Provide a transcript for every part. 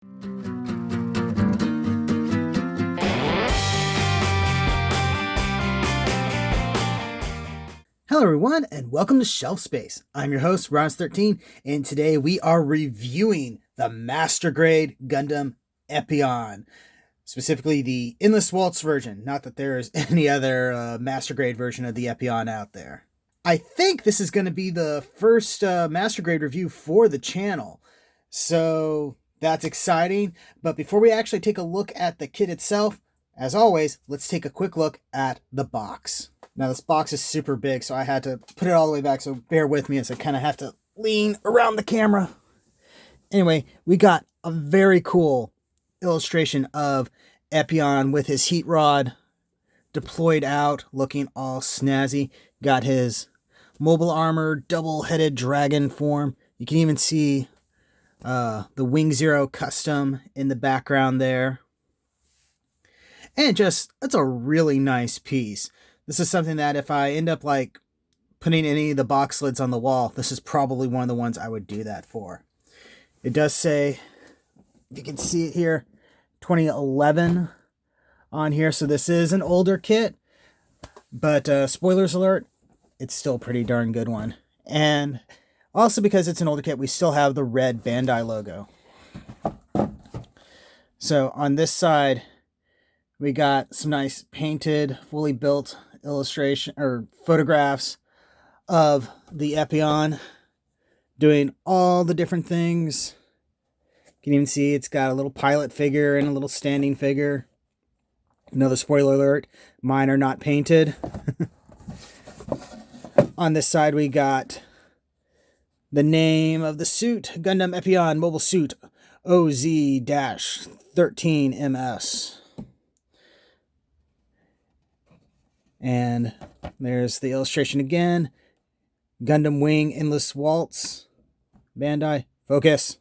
Hello everyone, and welcome to Shelf Space. I'm your host, Ron13, and today we are reviewing the Master Grade Gundam Epyon. Specifically the Endless Waltz version, not that there is any other Master Grade version of the Epyon out there. I think this is going to be the first Master Grade review for the channel, so that's exciting. But before we actually take a look at the kit itself, as always, let's take a quick look at the box. Now this box is super big, so I had to put it all the way back, so bear with me as I kind of have to lean around the camera. Anyway, we got a very cool illustration of Epyon with his heat rod deployed out, looking all snazzy. Got his mobile armor, double-headed dragon form. You can even see the Wing Zero custom in the background there. And just, it's a really nice piece. This is something that if I end up like putting any of the box lids on the wall, this is probably one of the ones I would do that for. It does say, if you can see it here, 2011 on here. So this is an older kit, but spoilers alert, it's still a pretty darn good one. And also because it's an older kit, we still have the red Bandai logo. So on this side, we got some nice painted, fully built illustration or photographs of the Epyon doing all the different things. You can even see it's got a little pilot figure and a little standing figure. Another spoiler alert, mine are not painted. On this side we got the name of the suit, Gundam Epyon Mobile Suit OZ-13MS. And there's the illustration again. Gundam Wing Endless Waltz. Bandai. Focus.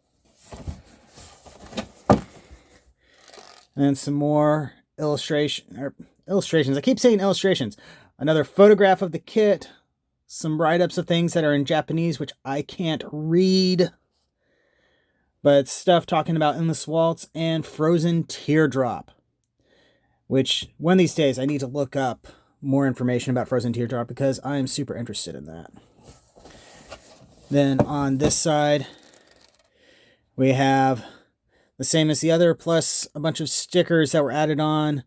And some more illustrations. I keep saying illustrations. Another photograph of the kit. Some write-ups of things that are in Japanese, which I can't read. But stuff talking about Endless Waltz and Frozen Teardrop. Which, one of these days, I need to look up more information about Frozen Teardrop because I'm super interested in that. Then on this side, we have the same as the other, plus a bunch of stickers that were added on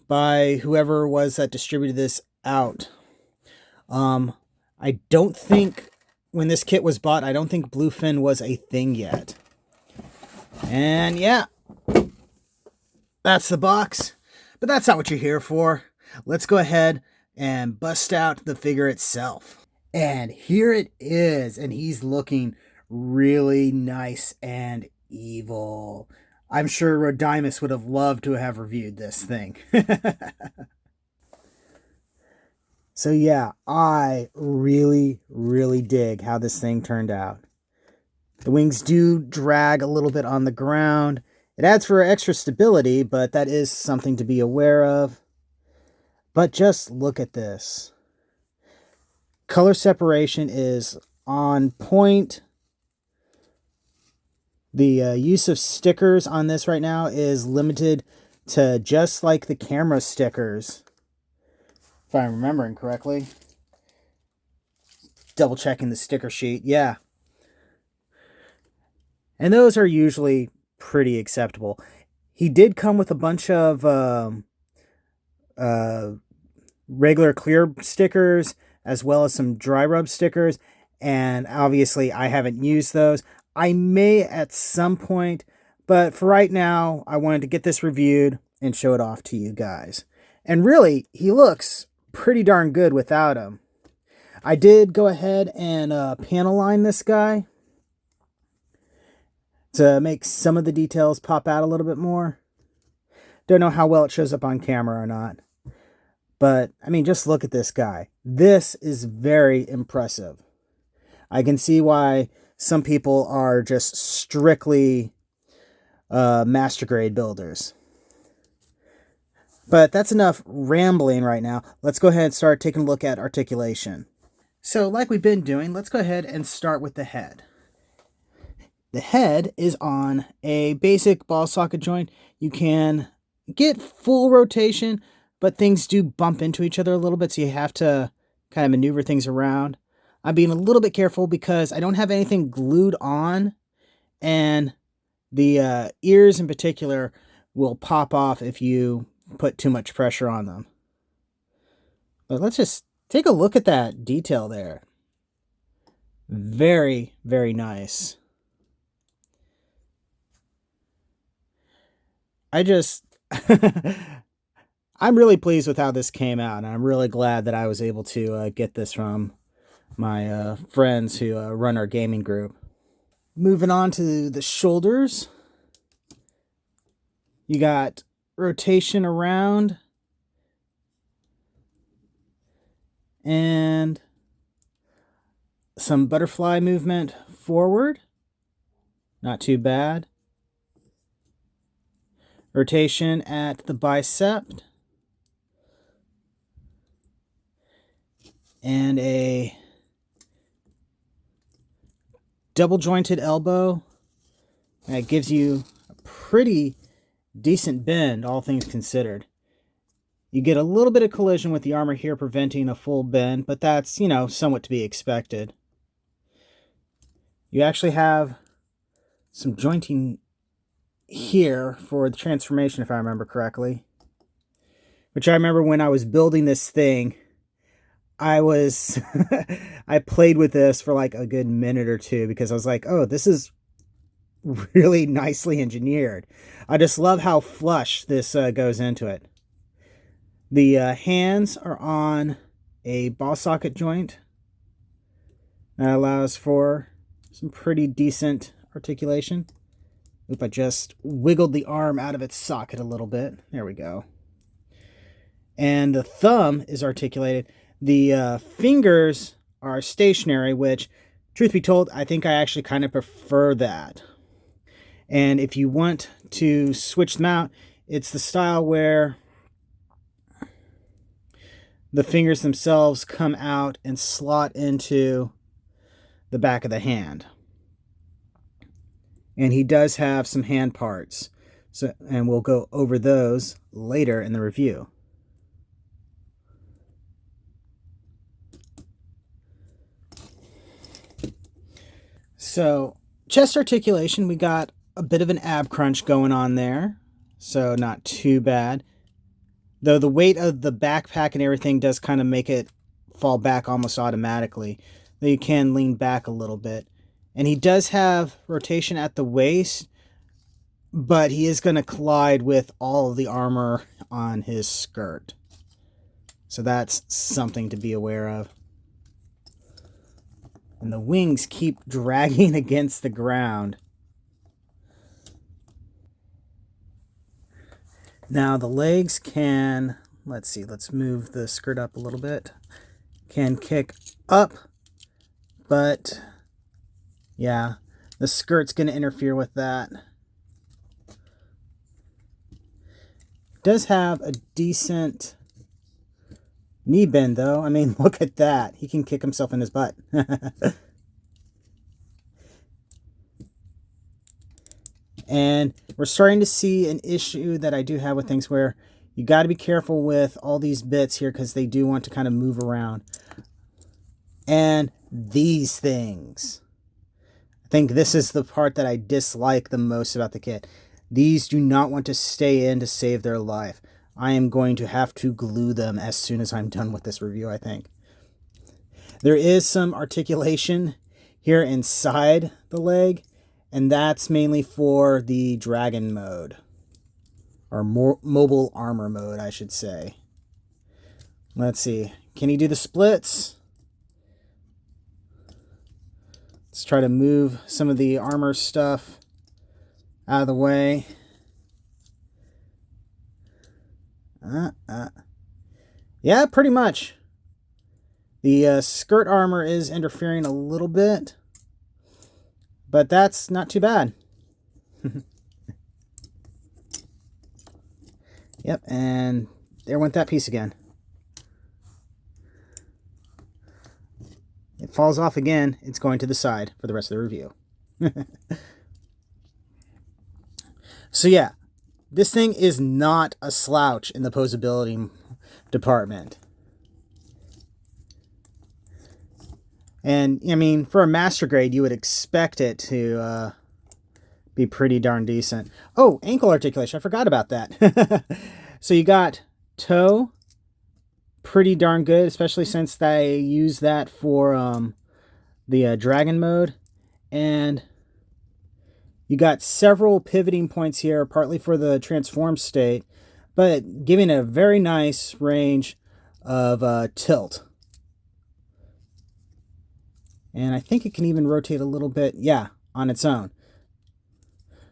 by whoever was that distributed this out. I don't think, when this kit was bought, I don't think Bluefin was a thing yet. And yeah, that's the box. But that's not what you're here for. Let's go ahead and bust out the figure itself. And here it is. And he's looking really nice and evil. I'm sure Rodimus would have loved to have reviewed this thing. So yeah, I really, really dig how this thing turned out. The wings do drag a little bit on the ground. It adds for extra stability, but that is something to be aware of. But just look at this. Color separation is on point. The use of stickers on this right now is limited to just like the camera stickers. If I'm remembering correctly. Double checking the sticker sheet. Yeah. And those are usually pretty acceptable. He did come with a bunch of regular clear stickers as well as some dry rub stickers, and obviously I haven't used those. I may at some point, but for right now I wanted to get this reviewed and show it off to you guys. And really, he looks pretty darn good without him. I did go ahead and panel line this guy to make some of the details pop out a little bit more. Don't know how well it shows up on camera or not. But, I mean, just look at this guy. This is very impressive. I can see why some people are just strictly master grade builders. But that's enough rambling right now. Let's go ahead and start taking a look at articulation. So, like we've been doing, let's go ahead and start with the head. The head is on a basic ball socket joint. You can get full rotation, but things do bump into each other a little bit, so you have to kind of maneuver things around. I'm being a little bit careful because I don't have anything glued on, and the ears in particular will pop off if you put too much pressure on them. But let's just take a look at that detail there. Very, very nice. I'm really pleased with how this came out, and I'm really glad that I was able to get this from my friends who run our gaming group. Moving on to the shoulders. You got rotation around and some butterfly movement forward. Not too bad. Rotation at the bicep. And a double jointed elbow. That gives you a pretty decent bend, all things considered. You get a little bit of collision with the armor here, preventing a full bend, but that's, somewhat to be expected. You actually have some jointing here for the transformation, if I remember correctly. Which I remember when I was building this thing, I played with this for like a good minute or two because I was like, oh, this is really nicely engineered. I just love how flush this goes into it. The hands are on a ball socket joint. That allows for some pretty decent articulation. Oop, I just wiggled the arm out of its socket a little bit. There we go. And the thumb is articulated. The fingers are stationary, which, truth be told, I think I actually kind of prefer that. And if you want to switch them out, it's the style where the fingers themselves come out and slot into the back of the hand. And he does have some hand parts, and we'll go over those later in the review. So, chest articulation, we got a bit of an ab crunch going on there, so not too bad. Though the weight of the backpack and everything does kind of make it fall back almost automatically. Though you can lean back a little bit. And he does have rotation at the waist, but he is going to collide with all of the armor on his skirt. So that's something to be aware of. And the wings keep dragging against the ground. Now the legs can, let's move the skirt up a little bit. Can kick up, but yeah, the skirt's going to interfere with that. Does have a decent knee bend though. I mean, look at that. He can kick himself in his butt. And we're starting to see an issue that I do have with things where you got to be careful with all these bits here because they do want to kind of move around. And these things. I think this is the part that I dislike the most about the kit. These do not want to stay in to save their life. I am going to have to glue them as soon as I'm done with this review, I think. There is some articulation here inside the leg, and that's mainly for the dragon mode. Or mobile armor mode, I should say. Let's see. Can he do the splits? Let's try to move some of the armor stuff out of the way. Yeah, pretty much. The skirt armor is interfering a little bit, but that's not too bad. Yep, and there went that piece again. It falls off again. It's going to the side for the rest of the review. So yeah, this thing is not a slouch in the posability department. And I mean, for a master grade, you would expect it to be pretty darn decent. Oh, ankle articulation. I forgot about that. So you got toe, pretty darn good, especially since they use that for the dragon mode. And you got several pivoting points here, partly for the transform state, but giving a very nice range of tilt. And I think it can even rotate a little bit, yeah, on its own.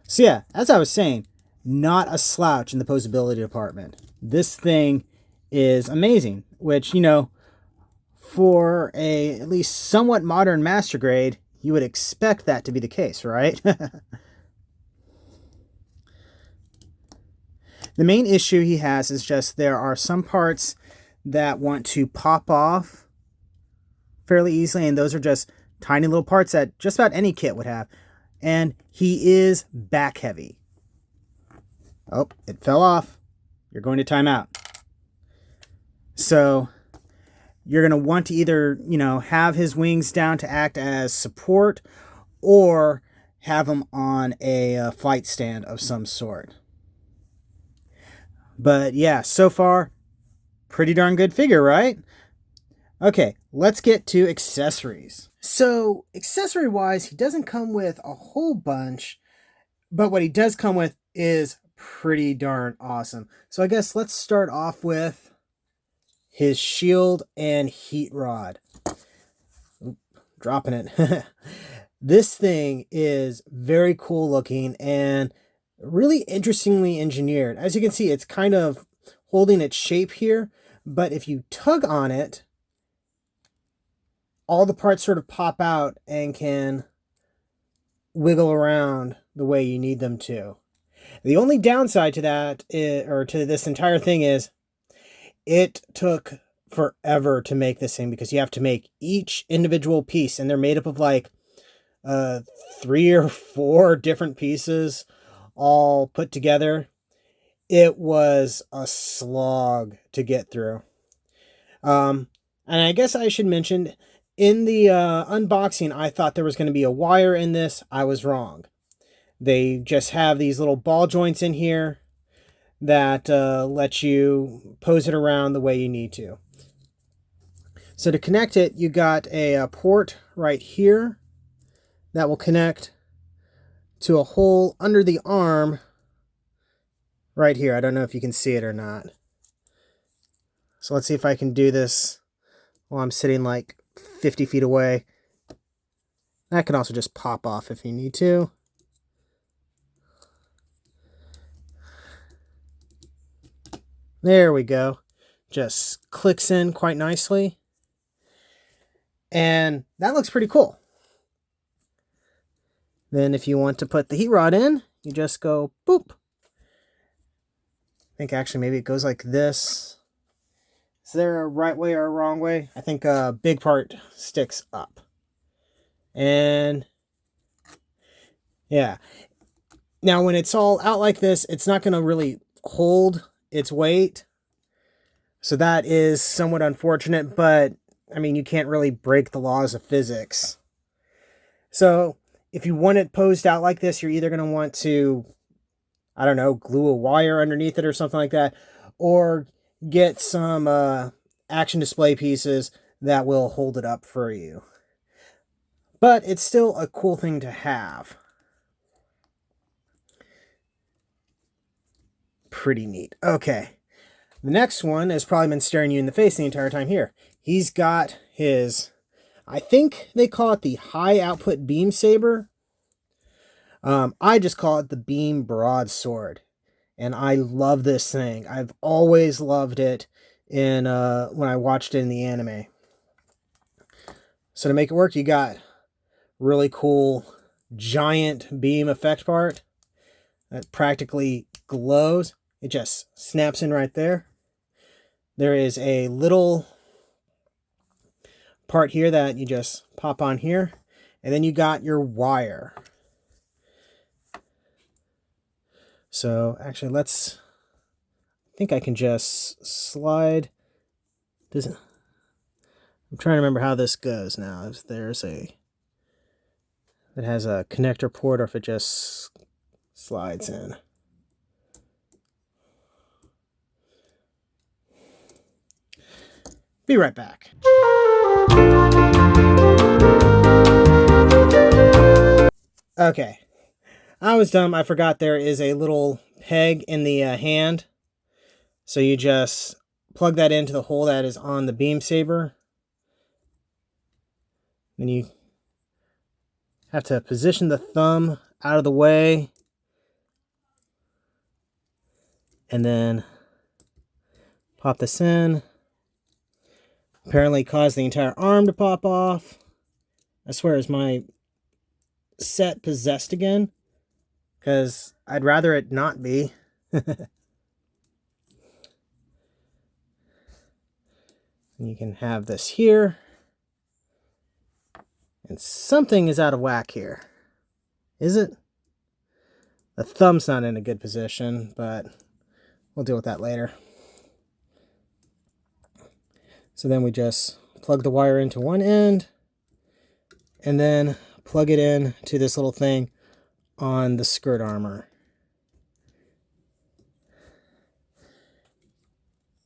So yeah, as I was saying, not a slouch in the posability department. This thing is amazing, which, you know, for a at least somewhat modern master grade, you would expect that to be the case, right? The main issue he has is just there are some parts that want to pop off fairly easily, and those are just tiny little parts that just about any kit would have. And he is back heavy. Oh, it fell off. You're going to time out. So you're going to want to either, you know, have his wings down to act as support or have him on a flight stand of some sort. But yeah, so far, pretty darn good figure, right? Okay, let's get to accessories. So, accessory-wise, he doesn't come with a whole bunch, but what he does come with is pretty darn awesome. So I guess let's start off with his shield and heat rod. Oop, dropping it. This thing is very cool looking and really interestingly engineered. As you can see, it's kind of holding its shape here, but if you tug on it, all the parts sort of pop out and can wiggle around the way you need them to. The only downside to that, or to this entire thing, is it took forever to make this thing because you have to make each individual piece, and they're made up of like 3 or 4 different pieces all put together. It was a slog to get through. And I guess I should mention, in the unboxing, I thought there was going to be a wire in this. I was wrong. They just have these little ball joints in here that let you pose it around the way you need to. So to connect it, you got a port right here that will connect to a hole under the arm right here. I don't know if you can see it or not. So let's see if I can do this while I'm sitting like 50 feet away. That can also just pop off if you need to. There we go. Just clicks in quite nicely. And that looks pretty cool. Then if you want to put the heat rod in, you just go boop. I think actually maybe it goes like this. Is there a right way or a wrong way? I think a big part sticks up. And yeah. Now when it's all out like this, it's not going to really hold its weight. So that is somewhat unfortunate, but I mean, you can't really break the laws of physics. So if you want it posed out like this, you're either going to want to, I don't know, glue a wire underneath it or something like that, or get some action display pieces that will hold it up for you. But it's still a cool thing to have. Pretty neat. Okay. The next one has probably been staring you in the face the entire time here. He's got his, I think they call it the high output beam saber. I just call it the beam broadsword. And I love this thing. I've always loved it in when I watched it in the anime. So to make it work, you got really cool giant beam effect part that practically glows. It just snaps in right there. There is a little part here that you just pop on here. And then you got your wire. So actually, I think I can just slide this. I'm trying to remember how this goes now. If it has a connector port or if it just slides in. Be right back. Okay, I was dumb. I forgot there is a little peg in the hand. So you just plug that into the hole that is on the beam saber. Then you have to position the thumb out of the way. And then pop this in. Apparently cause the entire arm to pop off. I swear, is my set possessed again? Because I'd rather it not be. You can have this here. And something is out of whack here. Is it? The thumb's not in a good position, but we'll deal with that later. So then we just plug the wire into one end and then plug it in to this little thing on the skirt armor.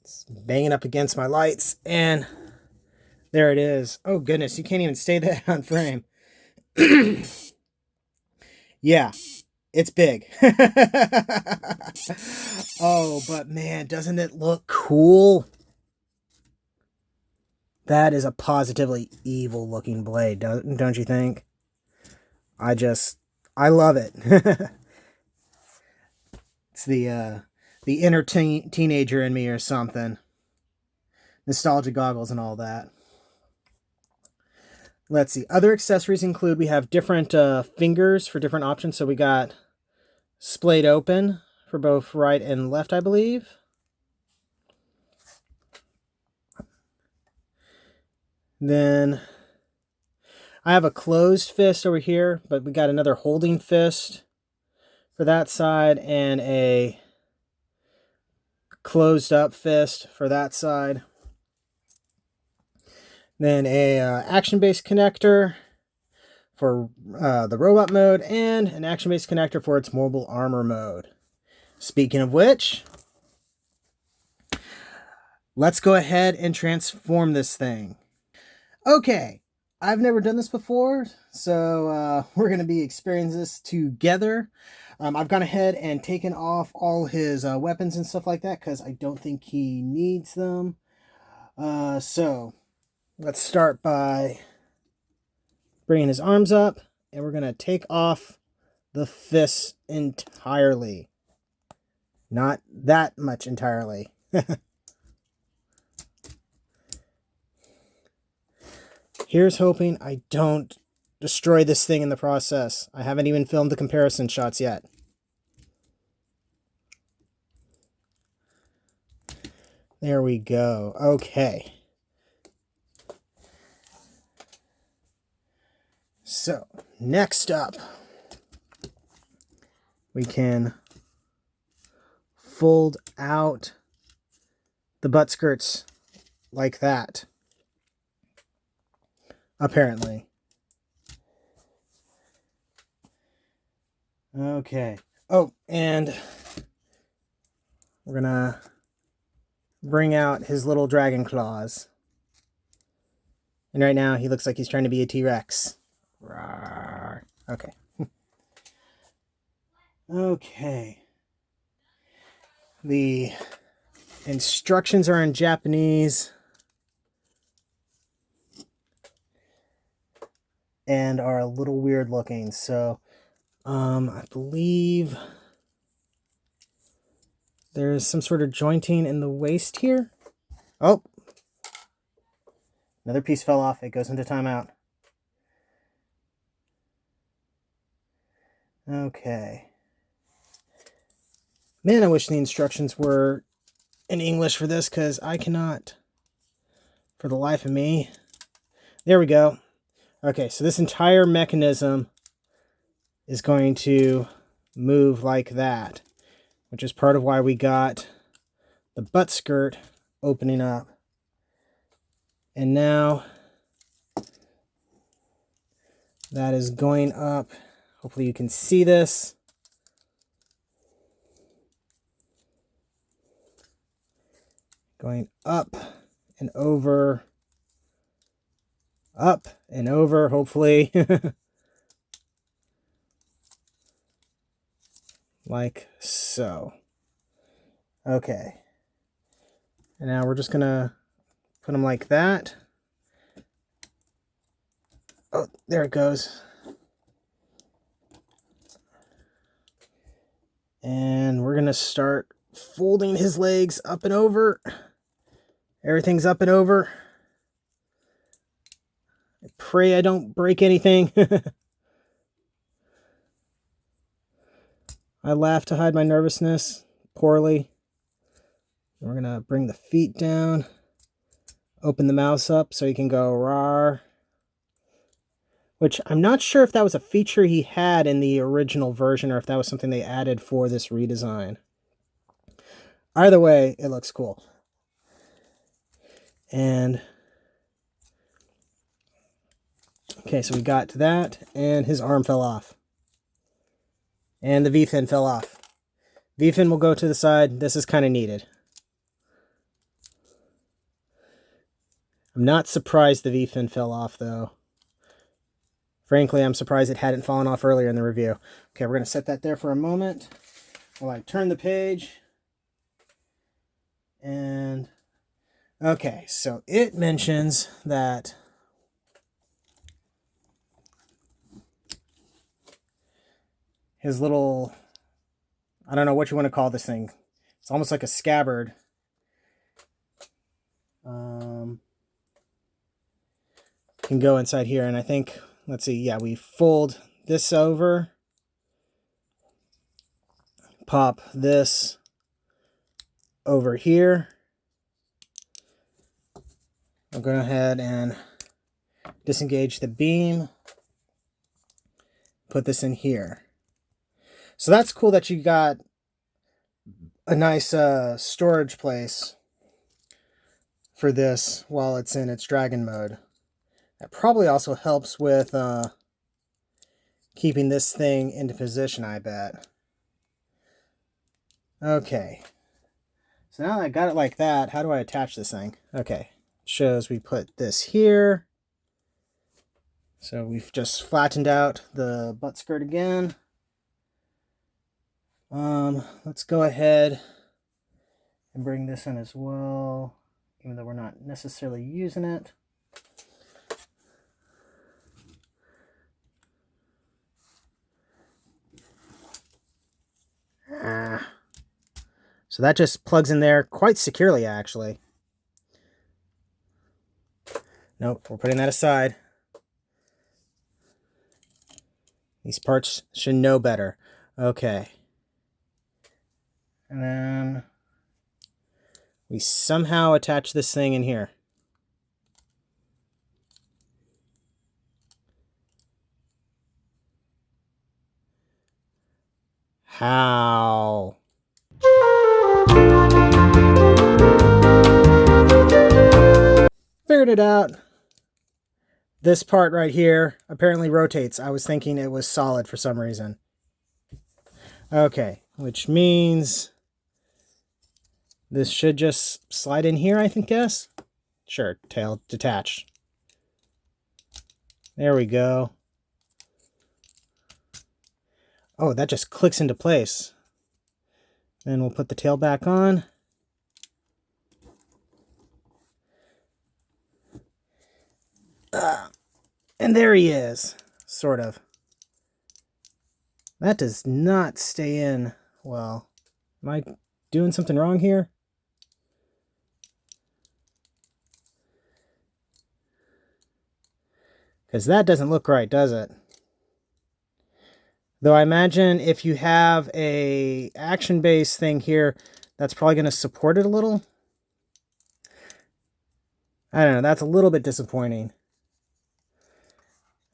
It's banging up against my lights and there it is. Oh goodness, you can't even stay that on frame. Yeah, it's big. Oh, but man, doesn't it look cool? That is a positively evil looking blade, don't you think? I love it. It's the inner teenager in me or something. Nostalgia goggles and all that. Let's see. Other accessories include, we have different fingers for different options. So we got splayed open for both right and left, I believe. Then I have a closed fist over here, but we got another holding fist for that side and a closed up fist for that side. Then a action-based connector for the robot mode and an action-based connector for its mobile armor mode. Speaking of which, let's go ahead and transform this thing. Okay, I've never done this before, so we're going to be experiencing this together. I've gone ahead and taken off all his weapons and stuff like that because I don't think he needs them. So let's start by bringing his arms up, and we're going to take off the fists entirely. Not that much entirely. Here's hoping I don't destroy this thing in the process. I haven't even filmed the comparison shots yet. There we go. Okay. So, next up, we can fold out the butt skirts like that. Apparently. Okay. Oh, and we're gonna bring out his little dragon claws. And right now he looks like he's trying to be a T-Rex. Okay. Okay. The instructions are in Japanese and are a little weird looking. So, I believe there's some sort of jointing in the waist here. Oh, another piece fell off. It goes into timeout. Okay. Man, I wish the instructions were in English for this, because I cannot, for the life of me. There we go. Okay, so this entire mechanism is going to move like that. which is part of why we got the butt skirt opening up. And now that is going up. Hopefully you can see this. Going up and over, hopefully. Like so. Okay. And now we're just gonna put them like that. Oh, there it goes. And we're gonna start folding his legs up and over. Everything's up and over. I pray I don't break anything. I laugh to hide my nervousness poorly. We're going to bring the feet down. Open the mouse up so he can go rawr. Which I'm not sure if that was a feature he had in the original version or if that was something they added for this redesign. Either way, it looks cool. And okay, so we got to that, and his arm fell off. And the V-fin fell off. V-fin will go to the side. This is kind of needed. I'm not surprised the V-fin fell off, though. Frankly, I'm surprised it hadn't fallen off earlier in the review. Okay, we're going to set that there for a moment while I turn the page. And okay, so it mentions that his little, I don't know what you want to call this thing. It's almost like a scabbard. Can go inside here, and I think, let's see, yeah, we fold this over, pop this over here. I'll go ahead and disengage the beam, put this in here. So that's cool that you got a nice storage place for this while it's in its dragon mode. That probably also helps with keeping this thing into position, I bet. Okay. So now that I got it like that, how do I attach this thing? Okay. It shows we put this here. So we've just flattened out the butt skirt again. Let's go ahead and bring this in as well, even though we're not necessarily using it. So that just plugs in there quite securely, actually. Nope, we're putting that aside. These parts should know better. Okay. And then we somehow attach this thing in here. How? Figured it out. This part right here apparently rotates. I was thinking it was solid for some reason. Okay, which means this should just slide in here, I think, guess. Sure, tail detached. There we go. Oh, that just clicks into place. Then we'll put the tail back on. And there he is, sort of. That does not stay in well. Am I doing something wrong here? Because that doesn't look right, does it? Though I imagine if you have a action-based thing here, that's probably going to support it a little. I don't know, that's a little bit disappointing.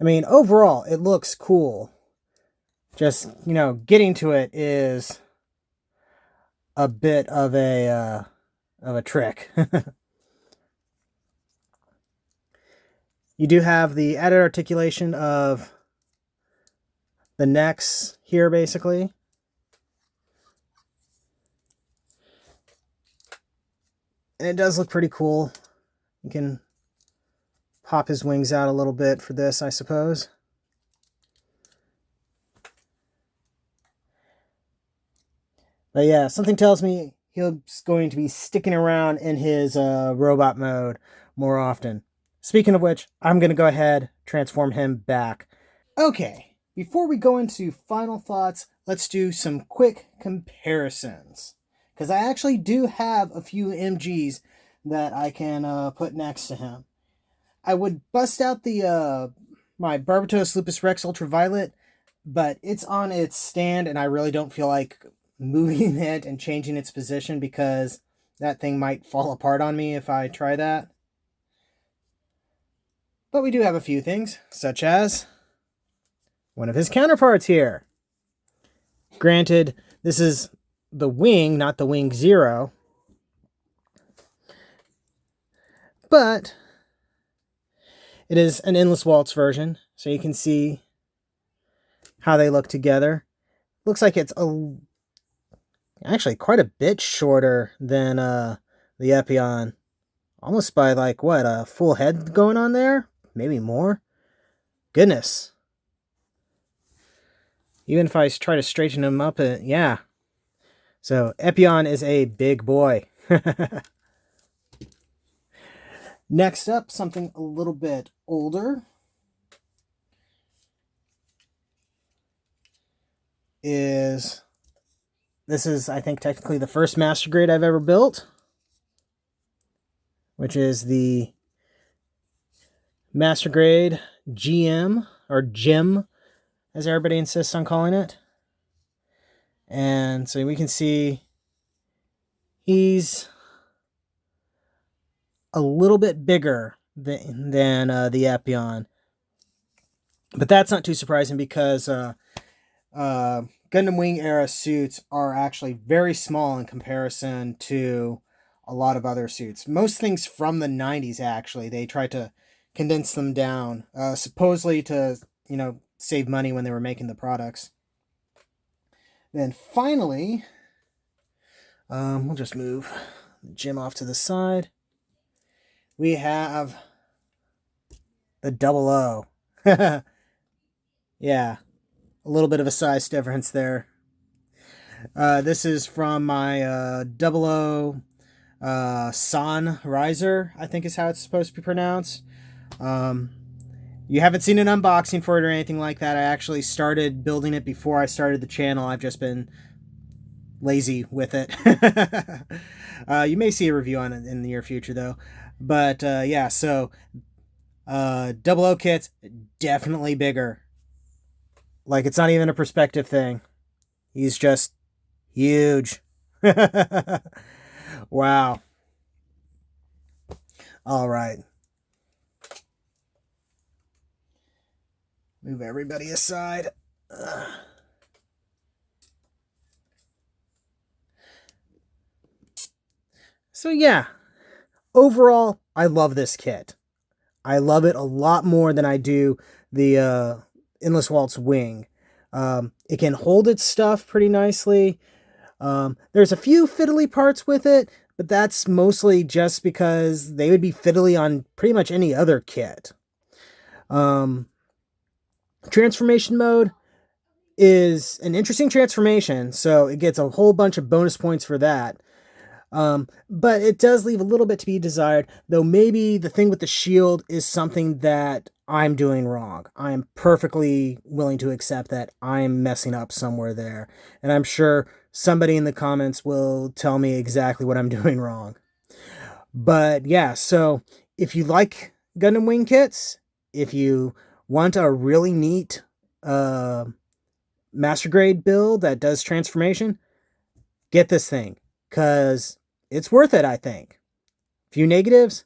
I mean, overall, it looks cool. Just, you know, getting to it is a bit of a trick. You do have the added articulation of the necks here, basically. And it does look pretty cool. You can pop his wings out a little bit for this, I suppose. But yeah, something tells me he's going to be sticking around in his robot mode more often. Speaking of which, I'm going to go ahead, transform him back. Okay, before we go into final thoughts, let's do some quick comparisons. Because I actually do have a few MGs that I can put next to him. I would bust out the my Barbatos Lupus Rex Ultraviolet, but it's on its stand and I really don't feel like moving it and changing its position because that thing might fall apart on me if I try that. But we do have a few things, such as one of his counterparts here. Granted, this is the wing, not the Wing Zero. But it is an Endless Waltz version, so you can see how they look together. Looks like it's actually quite a bit shorter than the Epyon. Almost by like, what, a full head going on there? Maybe more? Goodness. Even if I try to straighten him up, yeah. So, Epyon is a big boy. Next up, something a little bit older is, this is, I think, technically the first Master Grade I've ever built, which is the Master Grade GM, or GEM, as everybody insists on calling it. And so we can see he's a little bit bigger than the Epyon. But that's not too surprising because Gundam Wing era suits are actually very small in comparison to a lot of other suits. Most things from the 90s, actually, they tried to condense them down, supposedly to, save money when they were making the products. Then finally, we'll just move the GEM off to the side. We have the 00. Yeah, a little bit of a size difference there. This is from my 00 San Riser, I think is how it's supposed to be pronounced. You haven't seen an unboxing for it or anything like that. I actually started building it before I started the channel. I've just been lazy with it. You may see a review on it in the near future, though. But yeah, so 00 kit's definitely bigger. Like, it's not even a perspective thing. He's just huge. Wow. All right. Move everybody aside. So yeah, overall, I love this kit. I love it a lot more than I do the Endless Waltz Wing. It can hold its stuff pretty nicely. There's a few fiddly parts with it, but that's mostly just because they would be fiddly on pretty much any other kit. Transformation mode is an interesting transformation, so it gets a whole bunch of bonus points for that. But it does leave a little bit to be desired, though maybe the thing with the shield is something that I'm doing wrong. I'm perfectly willing to accept that I'm messing up somewhere there, and I'm sure somebody in the comments will tell me exactly what I'm doing wrong. But yeah, so if you like Gundam Wing kits, if you want a really neat Master Grade build that does transformation, get this thing, because it's worth it, I think. Few negatives,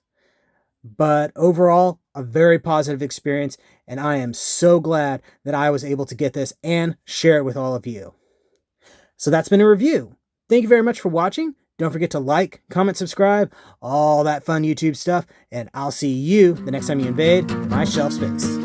but overall, a very positive experience, and I am so glad that I was able to get this and share it with all of you. So that's been a review Thank you very much for watching. Don't forget to like, comment, subscribe, all that fun YouTube stuff, and I'll see you the next time you invade my shelf space.